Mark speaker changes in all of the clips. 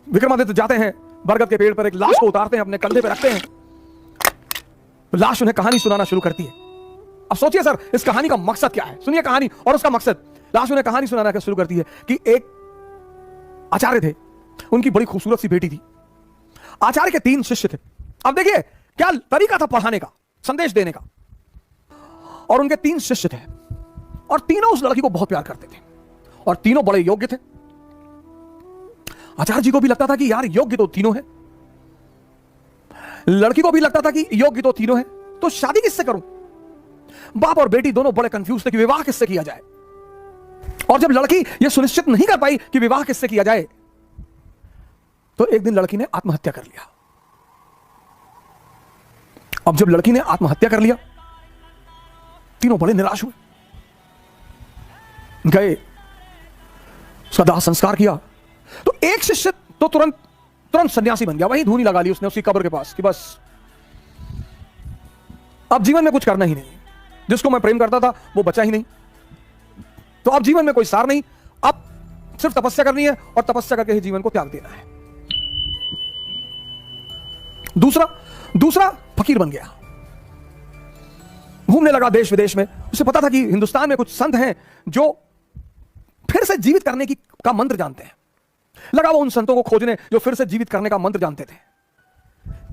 Speaker 1: विक्रमादित्य जाते हैं बरगद के पेड़ पर, एक लाश को उतारते हैं, अपने कंधे पे रखते हैं। लाश उन्हें कहानी सुनाना शुरू करती है। अब सोचिए सर, इस कहानी का मकसद क्या है? सुनिए कहानी और उसका मकसद। लाश उन्हें कहानी सुनाना शुरू करती है कि एक आचार्य थे, उनकी बड़ी खूबसूरत सी बेटी थी। आचार्य के 3 शिष्य थे। अब देखिए क्या तरीका था पढ़ाने का, संदेश देने का। और उनके 3 शिष्य थे और तीनों उस लड़की को बहुत प्यार करते थे और तीनों बड़े योग्य थे। आचार्य जी को भी लगता था कि यार योग्य तो तीनों हैं, लड़की को भी लगता था कि योग्य तो तीनों हैं, तो शादी किससे करूं? बाप और बेटी दोनों बड़े कंफ्यूज थे कि विवाह किससे किया जाए। और जब लड़की यह सुनिश्चित नहीं कर पाई कि विवाह किससे किया जाए, तो एक दिन लड़की ने आत्महत्या कर लिया। अब जब लड़की ने आत्महत्या कर लिया, तीनों बड़े निराश हुए। गए, उसका दाह संस्कार किया। तो एक शिष्य तो तुरंत सन्यासी बन गया, वहीं धूनी लगा ली उसने उसकी कब्र के पास कि बस अब जीवन में कुछ करना ही नहीं, जिसको मैं प्रेम करता था वो बचा ही नहीं, तो अब जीवन में कोई सार नहीं, अब सिर्फ तपस्या करनी है और तपस्या करके ही जीवन को त्याग देना है। दूसरा फकीर बन गया, घूमने लगा देश विदेश में। उसे पता था कि हिंदुस्तान में कुछ संत हैं जो फिर से जीवित करने का मंत्र जानते हैं। लगा वो उन संतों को खोजने जो फिर से जीवित करने का मंत्र जानते थे।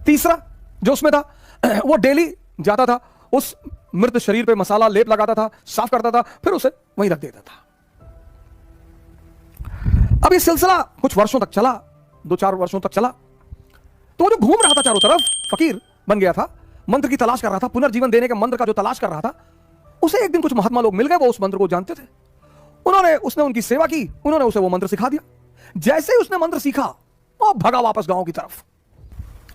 Speaker 1: तीसरा जो उसमें था, वो डेली जाता था, उस मृत शरीर पे मसाला लेप लगाता था, साफ करता था, फिर उसे वहीं रख देता था। अब ये सिलसिला कुछ वर्षों तक चला, 2-4 वर्षों तक चला। तो वो जो घूम रहा था चारों तरफ, फकीर बन गया था, मंत्र की तलाश कर रहा था, पुनर्जीवन देने के मंत्र का जो तलाश कर रहा था, उसे एक दिन कुछ महात्मा लोग मिल गए, वो उस मंत्र को जानते थे। उसने उनकी सेवा की, उन्होंने उसे वो मंत्र सिखा दिया। जैसे ही उसने मंत्र सीखा, वो भगा वापस गांव की तरफ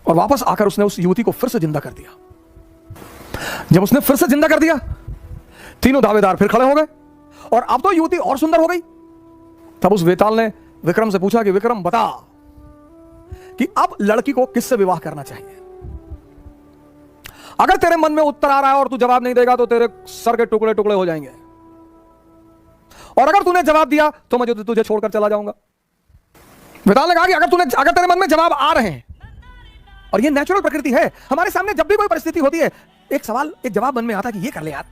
Speaker 1: और वापस आकर उसने उस युवती को फिर से जिंदा कर दिया। जब उसने फिर से जिंदा कर दिया, तीनों दावेदार फिर खड़े हो गए और अब तो युवती और सुंदर हो गई। तब उस वेताल ने विक्रम से पूछा कि विक्रम बता कि अब लड़की को किससे विवाह करना चाहिए? अगर तेरे मन में उत्तर आ रहा है और तू जवाब नहीं देगा तो तेरे सर के टुकड़े टुकड़े हो जाएंगे, और अगर तूने जवाब दिया तो मैं तुझे छोड़कर चला जाऊंगा। वेताल ने कहा कि अगर तेरे मन में जवाब आ रहे हैं, और ये नेचुरल प्रकृति है, हमारे सामने जब भी कोई परिस्थिति होती है, एक जवाब मन में आता है कि ये कर ले यार,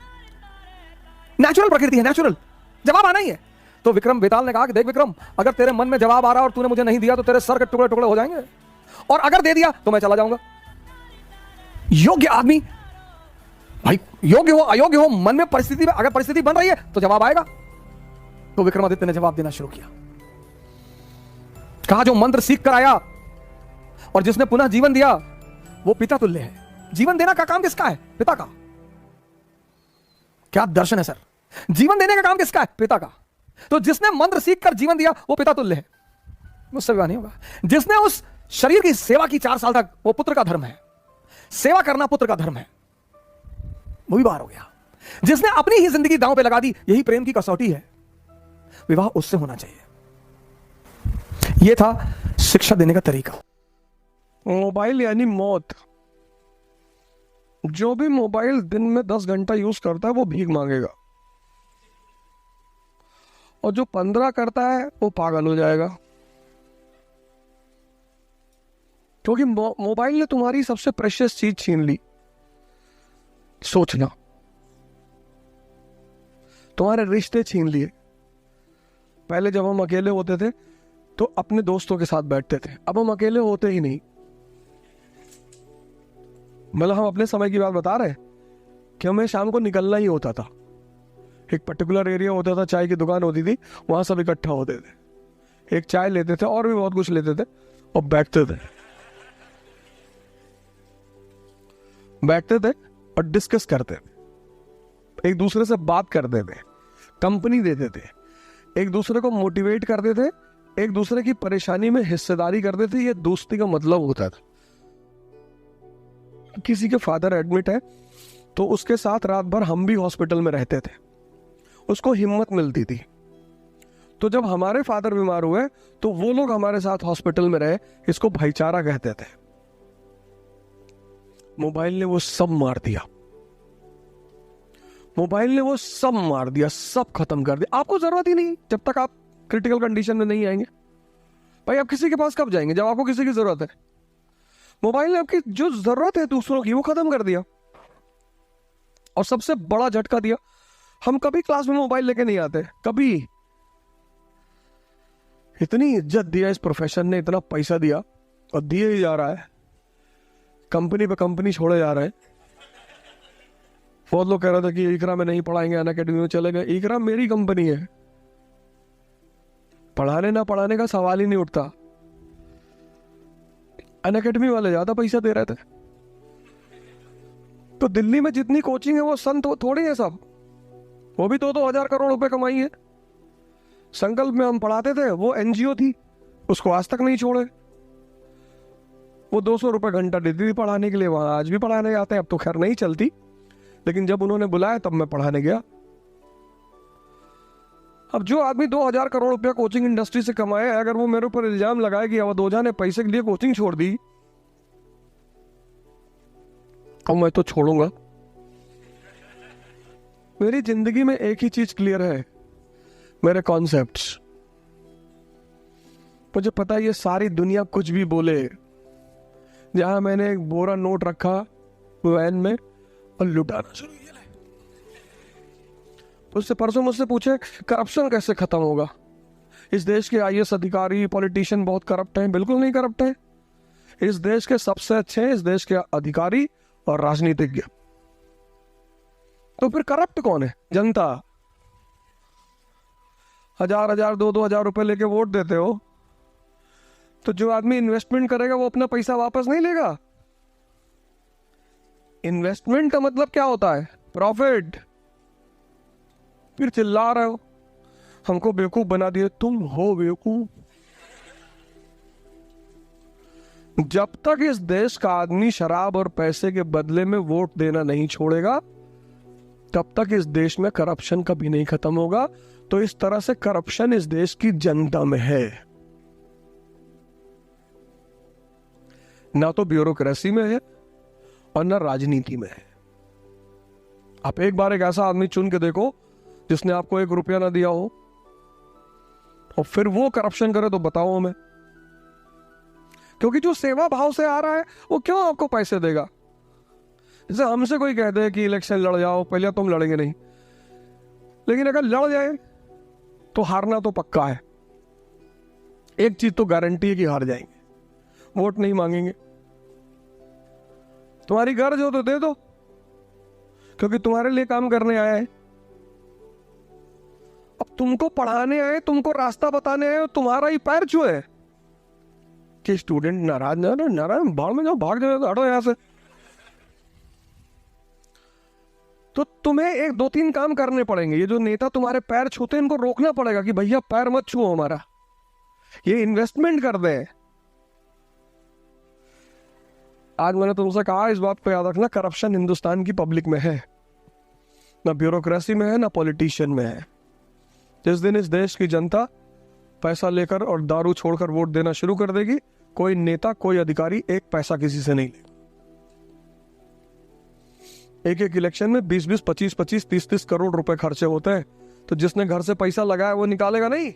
Speaker 1: नेचुरल प्रकृति है, नेचुरल जवाब आना ही है। तो वेताल ने कहा कि देख विक्रम, अगर तेरे मन में जवाब आ रहा है और तूने मुझे नहीं दिया तो तेरे सर के टुकड़े टुकड़े हो जाएंगे, और अगर दे दिया तो मैं चला जाऊंगा। योग्य आदमी भाई, योग्य हो अयोग्य हो, मन में परिस्थिति में अगर परिस्थिति बन रही है तो जवाब आएगा। तो विक्रमादित्य ने जवाब देना शुरू किया। कहा जो मंत्र सीख कर आया और जिसने पुनः जीवन दिया वो पिता तुल्य है। जीवन देना का काम किसका है? पिता का। क्या दर्शन है सर, जीवन देने का काम किसका है? पिता का। तो जिसने मंत्र सीख कर जीवन दिया वो पिता तुल्य है, मुझसे विवाह नहीं होगा। जिसने उस शरीर की सेवा की 4 साल तक, वो पुत्र का धर्म है, सेवा करना पुत्र का धर्म है, वो भी बाहर हो गया। जिसने अपनी ही जिंदगी दांव पे लगा दी, यही प्रेम की कसौटी है, विवाह उससे होना चाहिए। यह था शिक्षा देने का तरीका।
Speaker 2: मोबाइल यानी मौत। जो भी मोबाइल दिन में 10 घंटा यूज करता है वो भीख मांगेगा, और जो 15 करता है वो पागल हो जाएगा, क्योंकि मोबाइल ने तुम्हारी सबसे प्रेशियस चीज छीन ली, सोचना। तुम्हारे रिश्ते छीन लिए। पहले जब हम अकेले होते थे तो अपने दोस्तों के साथ बैठते थे, अब हम अकेले होते ही नहीं। मतलब हम अपने समय की बात बता रहे हैं कि हमें शाम को निकलना ही होता था। एक पर्टिकुलर एरिया होता था, चाय की दुकान होती थी, वहां सब इकट्ठा होते थे, एक चाय लेते थे और भी बहुत कुछ लेते थे और बैठते थे और डिस्कस करते थे, एक दूसरे से बात करते थे, कंपनी देते थे, एक दूसरे को मोटिवेट करते थे, एक दूसरे की परेशानी में हिस्सेदारी करते थे। ये दोस्ती का मतलब होता था। किसी के फादर एडमिट है तो उसके साथ रात भर हम भी हॉस्पिटल में रहते थे, उसको हिम्मत मिलती थी। तो जब हमारे फादर बीमार हुए तो वो लोग हमारे साथ हॉस्पिटल में रहे, इसको भाईचारा कहते थे। मोबाइल ने वो सब मार दिया, मोबाइल ने वो सब मार दिया, सब खत्म कर दिया। आपको जरूरत ही नहीं, जब तक आप क्रिटिकल कंडीशन में नहीं आएंगे भाई आप किसी के पास कब जाएंगे जब आपको किसी की जरूरत है? मोबाइल ने आपकी जो जरूरत है दूसरों की वो खत्म कर दिया। और सबसे बड़ा झटका दिया, हम कभी क्लास में मोबाइल लेके नहीं आते, कभी। इतनी इज्जत दिया इस प्रोफेशन ने, इतना पैसा दिया और दिए ही जा रहा है, कंपनी पे कंपनी छोड़े जा रहे हैं। बहुत लोग कह रहे थे कि इकरा में नहीं पढ़ाएंगे, अनअकैडमी में चले गए। इकरा मेरी कंपनी है, पढ़ाने ना पढ़ाने का सवाल ही नहीं उठता। अनअकैडमी वाले ज्यादा पैसा दे रहे थे। तो दिल्ली में जितनी कोचिंग है वो संत थोड़ी है सब, वो भी 2-2 हजार करोड़ रुपए कमाई है। संकल्प में हम पढ़ाते थे, वो एनजीओ थी, उसको आज तक नहीं छोड़े। वो 200 रुपए घंटा देती थी पढ़ाने के लिए, वहां आज भी पढ़ाने जाते हैं। अब तो खैर नहीं चलती, लेकिन जब उन्होंने बुलाया तब मैं पढ़ाने गया। अब जो आदमी 2000 करोड़ रुपया कोचिंग इंडस्ट्री से कमाए, अगर वो मेरे ऊपर इल्जाम लगाए कि अवध ओझा ने पैसे के लिए कोचिंग छोड़ दी, अब मैं तो छोड़ूंगा। मेरी जिंदगी में एक ही चीज क्लियर है, मेरे कॉन्सेप्ट्स। मुझे पता है ये सारी दुनिया कुछ भी बोले, जहां मैंने एक बोरा नोट रखा वैन में और लुटाना शुरू किया। उससे परसों मुझसे पूछे करप्शन कैसे खत्म होगा, इस देश के आईएएस अधिकारी पॉलिटिशियन बहुत करप्ट हैं। बिल्कुल नहीं करप्ट हैं, इस देश के सबसे अच्छे हैं इस देश के अधिकारी और राजनीतिज्ञ। तो फिर करप्ट कौन है? जनता। 1000-1000 2-2 हजार रुपए लेके वोट देते हो, तो जो आदमी इन्वेस्टमेंट करेगा वो अपना पैसा वापस नहीं लेगा। इन्वेस्टमेंट का मतलब क्या होता है? प्रॉफिट। फिर चिल्ला रहे हो, हमको बेवकूफ बना दिए। तुम हो बेवकूफ। जब तक इस देश का आदमी शराब और पैसे के बदले में वोट देना नहीं छोड़ेगा, तब तक इस देश में करप्शन कभी नहीं खत्म होगा। तो इस तरह से करप्शन इस देश की जनता में है, ना तो ब्यूरोक्रेसी में है और ना राजनीति में है। आप एक बार एक ऐसा आदमी चुन के देखो जिसने आपको 1 रुपया ना दिया हो, और फिर वो करप्शन करे तो बताओ हमें। क्योंकि जो सेवा भाव से आ रहा है वो क्यों आपको पैसे देगा? जैसे हमसे कोई कह दे कि इलेक्शन लड़ जाओ, पहले तो हम लड़ेंगे नहीं, लेकिन अगर लड़ जाए तो हारना तो पक्का है। एक चीज तो गारंटी है कि हार जाएंगे, वोट नहीं मांगेंगे। तुम्हारी गर्ज हो तो दे दो, क्योंकि तुम्हारे लिए काम करने आया है। अब तुमको पढ़ाने आए, तुमको रास्ता बताने आए, तुम्हारा ही पैर छुए कि स्टूडेंट नाराज बाढ़ में जाओ, भाग जाओ, हटो यहां से। तो तुम्हें 1-2-3 काम करने पड़ेंगे। ये जो नेता तुम्हारे पैर छूते हैं, इनको रोकना पड़ेगा कि भैया पैर मत छुओ हमारा, ये इन्वेस्टमेंट कर दे। आज मैंने तुमसे कहा, इस बात को याद रखना, करप्शन हिंदुस्तान की पब्लिक में है, ना ब्यूरोक्रेसी में है, ना पॉलिटिशियन में है। जिस दिन इस देश की जनता पैसा लेकर और दारू छोड़कर वोट देना शुरू कर देगी, कोई नेता कोई अधिकारी एक पैसा किसी से नहीं लेगा। एक इलेक्शन में 20-20, 25-25, 30-30 करोड़ रुपए खर्चे होते हैं, तो जिसने घर से पैसा लगाया वो निकालेगा नहीं।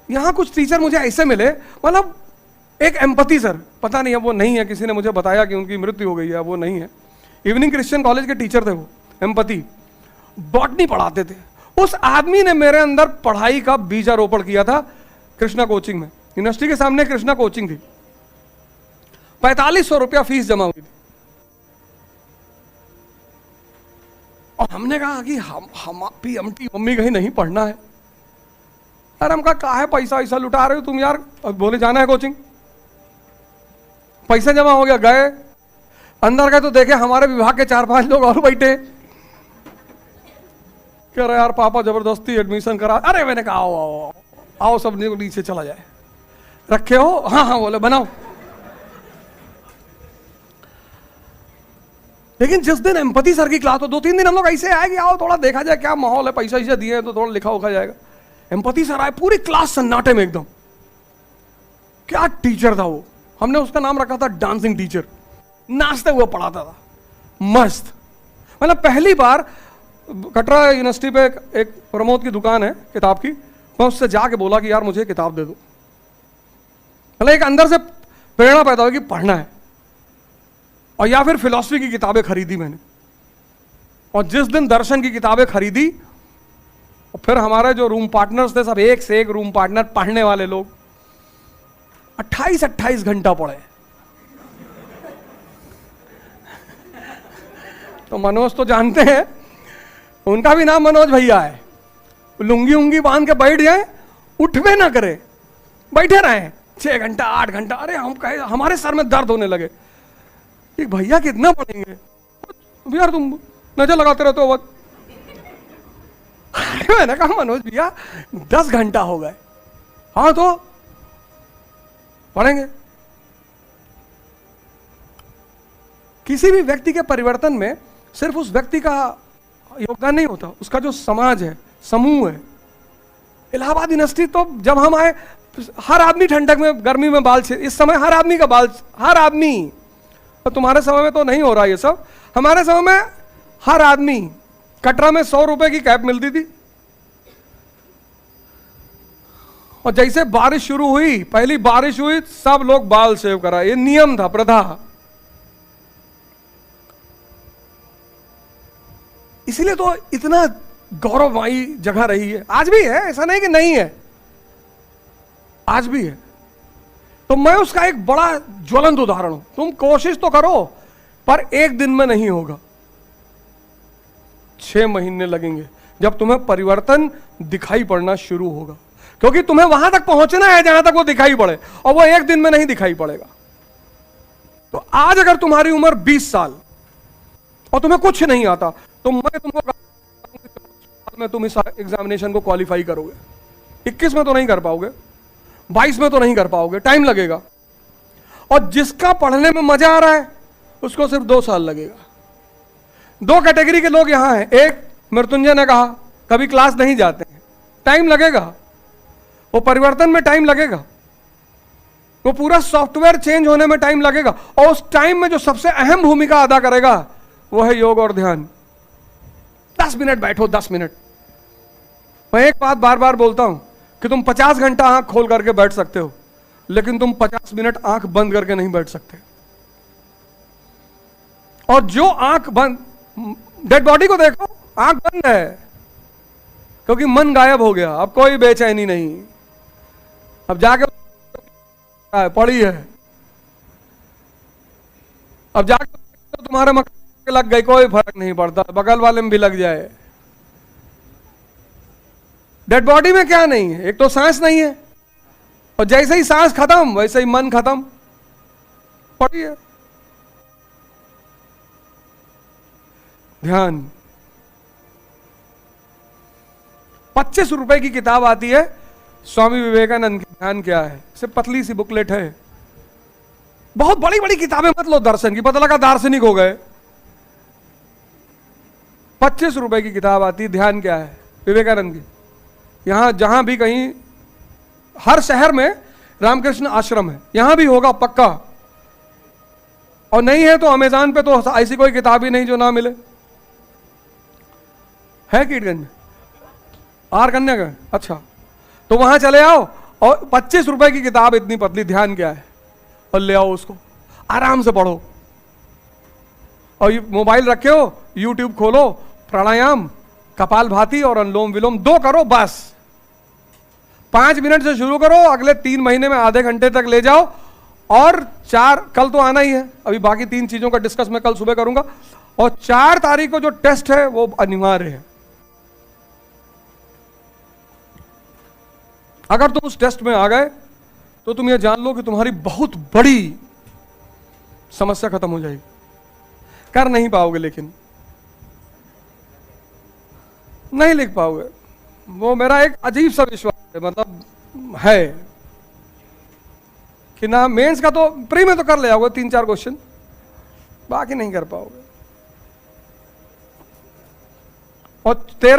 Speaker 1: यहां कुछ टीचर मुझे ऐसे मिले, मतलब एक एम्पैथी सर, पता नहीं अब वो नहीं है, किसी ने मुझे बताया कि उनकी मृत्यु हो गई है, वो नहीं है। इवनिंग क्रिश्चियन कॉलेज के टीचर थे वो, एम्पैथी, बॉटनी पढ़ाते थे। उस आदमी ने मेरे अंदर पढ़ाई का बीजारोपण किया था कृष्णा कोचिंग में। यूनिवर्सिटी के सामने कृष्णा कोचिंग थी, 4500 रुपया फीस जमा हुई थी। और हमने कहा कि हम पीएमटी मम्मी कहीं नहीं पढ़ना है। अरे हम कहा है पैसा ऐसा लुटा रहे हो तुम यार? बोले जाना है कोचिंग। पैसा जमा हो गया, गए अंदर गए तो देखे हमारे विभाग के 4-5 लोग और बैठे। कह रहे यार पापा जबरदस्ती एडमिशन करा। अरे मैंने कहा आओ आओ आओ, सब नीचे चला जाए। रखे हो? हाँ हाँ, बोले बनाओ। लेकिन जिस दिन एम्पैथी सर की क्लास, तो 2-3 दिन हम लोग ऐसे आए कि आओ थोड़ा देखा जाए क्या माहौल है, पैसा ऐसा दिए तो थोड़ा लिखा उखा जाएगा। एम्पैथी सर आए, पूरी क्लास सन्नाटे में एकदम। क्या टीचर था वो, हमने उसका नाम रखा था डांसिंग टीचर। नाचते हुए पढ़ाता था, मस्त। मतलब पहली बार कटरा यूनिवर्सिटी पे एक प्रमोद की दुकान है किताब की, मैं उससे जाके बोला कि यार मुझे किताब दे दो। मतलब एक अंदर से प्रेरणा पैदा होगी पढ़ना है। और या फिर फिलॉसफी की किताबें खरीदी मैंने, और जिस दिन दर्शन की किताबें खरीदी, और फिर हमारे जो रूम पार्टनर्स थे सब एक से एक रूम पार्टनर पढ़ने वाले लोग, 28-28 घंटा पढ़े। तो मनोज तो जानते हैं, उनका भी नाम मनोज भैया है। लुंगी उंगी बांध के बैठ जाए, उठवे ना करे, बैठे रहे 6 घंटा 8 घंटा। अरे हम कहे हमारे सर में दर्द होने लगे कि भैया कितना पढ़ेंगे यार, तुम नजर लगाते रहते हो। मैंने कहा मनोज भैया 10 घंटा हो गए। हाँ तो पढ़ेंगे। किसी भी व्यक्ति के परिवर्तन में सिर्फ उस व्यक्ति का योगदान नहीं होता, उसका जो समाज है, समूह है। इलाहाबाद यूनिवर्सिटी तो जब हम आए, हर आदमी ठंडक में गर्मी में बाल इस समय हर आदमी का बाल, हर आदमी, तो तुम्हारे समय में तो नहीं हो रहा ये सब, हमारे समय में हर आदमी, कटरा में 100 रुपए की कैप मिलती थी। और जैसे बारिश शुरू हुई, पहली बारिश हुई, सब लोग बाल सेव करा, ये नियम था, प्रथा। इसीलिए तो इतना गौरवमयी जगह रही है, आज भी है, ऐसा नहीं कि नहीं है, आज भी है। तो मैं उसका एक बड़ा ज्वलंत उदाहरण हूं। तुम कोशिश तो करो, पर एक दिन में नहीं होगा, 6 महीने लगेंगे जब तुम्हें परिवर्तन दिखाई पड़ना शुरू होगा, क्योंकि तुम्हें वहां तक पहुंचना है जहां तक वो दिखाई पड़े, और वो एक दिन में नहीं दिखाई पड़ेगा। तो आज अगर तुम्हारी उम्र 20 साल और तुम्हें कुछ नहीं आता, तो मैं तुमको में तुम इस एग्जामिनेशन को क्वालिफाई करोगे। 21 में तो नहीं कर पाओगे, 22 में तो नहीं कर पाओगे, टाइम लगेगा। और जिसका पढ़ने में मजा आ रहा है उसको सिर्फ 2 साल लगेगा। 2 कैटेगरी के लोग यहां हैं। एक, मृत्युंजय ने कहा कभी क्लास नहीं जाते हैं, टाइम लगेगा, वो परिवर्तन में टाइम लगेगा, वो पूरा सॉफ्टवेयर चेंज होने में टाइम लगेगा। और उस टाइम में जो सबसे अहम भूमिका अदा करेगा वो है योग और ध्यान। 10 मिनट बैठो, 10 मिनट। मैं एक बात बार बार बोलता हूं कि तुम 50 घंटा आंख खोल करके बैठ सकते हो, लेकिन तुम 50 मिनट आंख बंद करके नहीं बैठ सकते। और जो आंख बंद, डेड बॉडी को देखो, आंख बंद है क्योंकि मन गायब हो गया, अब कोई बेचैनी नहीं। अब जाके पड़ी है, अब जाके तो तुम्हारे मकान लग गई, कोई फर्क नहीं पड़ता, बगल वाले में भी लग जाए। डेड बॉडी में क्या नहीं है? एक तो सांस नहीं है, और जैसे ही सांस खत्म वैसे ही मन खत्म, पड़ी है। ध्यान, 25 रुपए की किताब आती है स्वामी विवेकानंद की, ध्यान क्या है, सिर्फ पतली सी बुकलेट है। बहुत बड़ी बड़ी किताबें मत लो दर्शन की, पता लगा दार्शनिक हो गए। 25 रुपए की किताब आती है, ध्यान क्या है, विवेकानंद की। यहां जहां भी कहीं, हर शहर में रामकृष्ण आश्रम है, यहां भी होगा पक्का, और नहीं है तो अमेज़न पे तो ऐसी कोई किताब ही नहीं जो ना मिले। है कीटगंज में, आर कन्या का, अच्छा, तो वहां चले आओ और 25 रुपए की किताब इतनी पतली, ध्यान क्या है, और ले आओ उसको, आराम से पढ़ो। और मोबाइल रखे हो, यूट्यूब खोलो, प्राणायाम, कपालभाति और अनुलोम विलोम 2 करो बस। 5 मिनट से शुरू करो, अगले 3 महीने में आधे घंटे तक ले जाओ। और 4, कल तो आना ही है, अभी बाकी 3 चीजों का डिस्कस मैं कल सुबह करूंगा। और 4 तारीख को जो टेस्ट है वो अनिवार्य है। अगर तुम उस टेस्ट में आ गए तो तुम ये जान लो कि तुम्हारी बहुत बड़ी समस्या खत्म हो जाएगी। कर नहीं पाओगे, लेकिन नहीं लिख पाओगे, वो मेरा एक अजीब सा विश्वास है, मतलब है कि ना मेंस का तो प्री में तो कर ले आओगे 3-4 क्वेश्चन, बाकी नहीं कर पाओगे। और 13